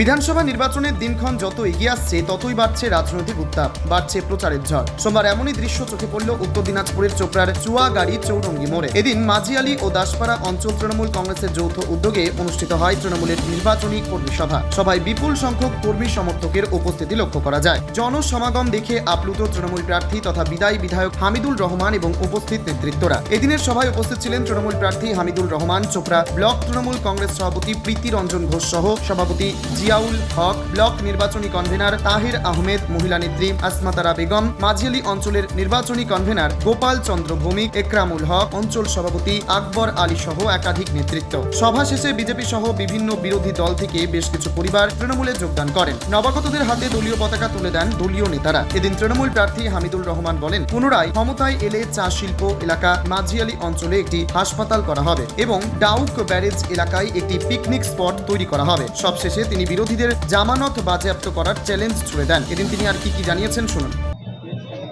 বিধানসভা নির্বাচনের দিনক্ষণ যত এগিয়ে আসছে ততই বাড়ছে রাজনৈতিক উত্তাপ, বাড়ছে প্রচারের ঝড়। সোমবার এমনই দৃশ্য চোখে পড়ল উত্তর দিনাজপুরের চোপড়ার চুয়াগাড়ি চৌরঙ্গি মোড়ে। এদিন মাঝিয়ালি ও দাসপাড়া অঞ্চল তৃণমূল কংগ্রেসের যৌথ উদ্যোগে অনুষ্ঠিত হয় তৃণমূলের নির্বাচনী কর্মী সভা। সভায় বিপুল সংখ্যক কর্মী সমর্থকের উপস্থিতি লক্ষ্য করা যায়। জনসমাগম দেখে আপ্লুত তৃণমূল প্রার্থী তথা বিদায়ী বিধায়ক হামিদুল রহমান এবং উপস্থিত নেতৃত্বরা। এদিনের সভায় উপস্থিত ছিলেন তৃণমূল প্রার্থী হামিদুল রহমান, চোপড়া ব্লক তৃণমূল কংগ্রেস সভাপতি প্রীতি রঞ্জন ঘোষ সহ সভাপতি জিয়াউল হক, ব্লক নির্বাচনী কনভেনার তাহির আহমেদ, মহিলা নেত্রী আসমাতারা বেগম, মাঝিয়ালি অঞ্চলের নির্বাচনী কনভেনার গোপাল চন্দ্র ভৌমিক, একরামুল হক, অঞ্চল সভাপতি আকবর আলী সহ একাধিক নেতৃত্ব। সভা শেষে বিজেপি সহ বিভিন্ন বিরোধী দল থেকে বেশ কিছু পরিবার তৃণমূলে যোগদান করেন। নবাগতদের হাতে দলীয় পতাকা তুলে দেন দলীয় নেতারা। এদিন তৃণমূল প্রার্থী হামিদুল রহমান বলেন, পুনরায় ক্ষমতায় এলে চা শিল্প এলাকা মাঝিয়ালি অঞ্চলে একটি হাসপাতাল করা হবে এবং ডাউক ব্যারেজ এলাকায় একটি পিকনিক স্পট তৈরি করা হবে। সবশেষে তিনি বিরোধীদের জামানত বাজেয়াপ্ত করার চ্যালেঞ্জ ছুড়ে দেন। এদিন তিনি আর কি জানিয়েছেন শুনুন।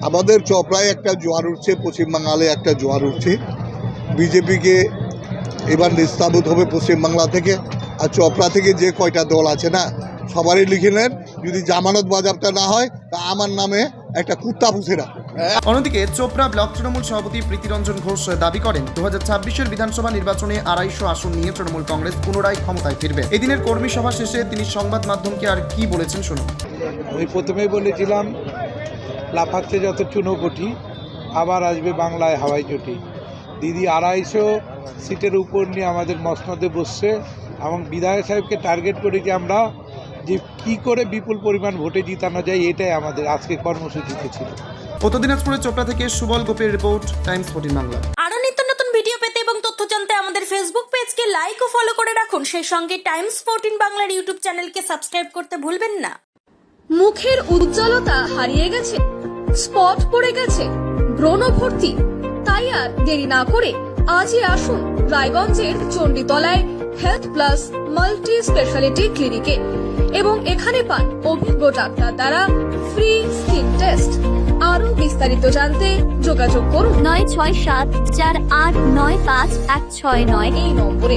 আমাদের চপড়ায় একটা জোয়ার উঠছে, পশ্চিমবাংলায় একটা জোয়ার উঠছে। বিজেপিকে এবার নিস্তাবিত হবে পশ্চিমবাংলা থেকে। আর চপড়া থেকে যে কয়টা দল আছে না, সবারই লিখে নেন, যদি জামানত বাজেয়াপ্ত না হয় তা আমার নামে একটা কুত্তা পুষে রাখবে। অন্যদিকে চোপড়া ব্লক তৃণমূল সভাপতি প্রীতি রঞ্জন ঘোষ দাবি করেন, 2026-এর বিধানসভা নির্বাচনে 250 আসন নিয়ে তৃণমূল কংগ্রেস পুনরায় ক্ষমতায় ফিরবে। এদিনের কর্মী সভা শেষে তিনি সংবাদ মাধ্যমকে আর কি বলেছেন শুনুন। আমি প্রথমেই বলেছিলাম, লাফাচ্ছে যত চুনোপুটি, আবার আসবে বাংলায় হাওয়াই চটি। দিদি 250 সিটের উপর নিয়ে আমাদের মসনদে বসছে এবং বিধায়ক সাহেবকে টার্গেট করেছি আমরা যে কি করে বিপুল পরিমাণ ভোটে জিতানো যায়, এটাই আমাদের আজকে কর্মসূচিতে ছিল। উত্তর দিনাজপুরের চোপড়া থেকে সুবল গোপের রিপোর্ট, টাইমস 14 বাংলা। আরো নিত্য নতুন ভিডিও পেতে এবং তথ্য জানতে আমাদের ফেসবুক পেজকে লাইক ও ফলো করে রাখুন। সেই সঙ্গে টাইমস 14 বাংলার ইউটিউব চ্যানেলকে সাবস্ক্রাইব করতে ভুলবেন না। মুখের উজ্জ্বলতা হারিয়ে গেছে, স্পট পড়ে গেছে, ব্রণ ভর্তি, তাই আর দেরি না করে আজই আসুন রায়গঞ্জের চণ্ডীতলায় হেলথ প্লাস মাল্টি স্পেশালিটি ক্লিনিকে এবং এখানে পান অভিজ্ঞ ডাক্তার দ্বারা ফ্রি স্কিন টেস্ট। আরো বিস্তারিত জানতে যোগাযোগ করুন 96748956169 এই নম্বরে।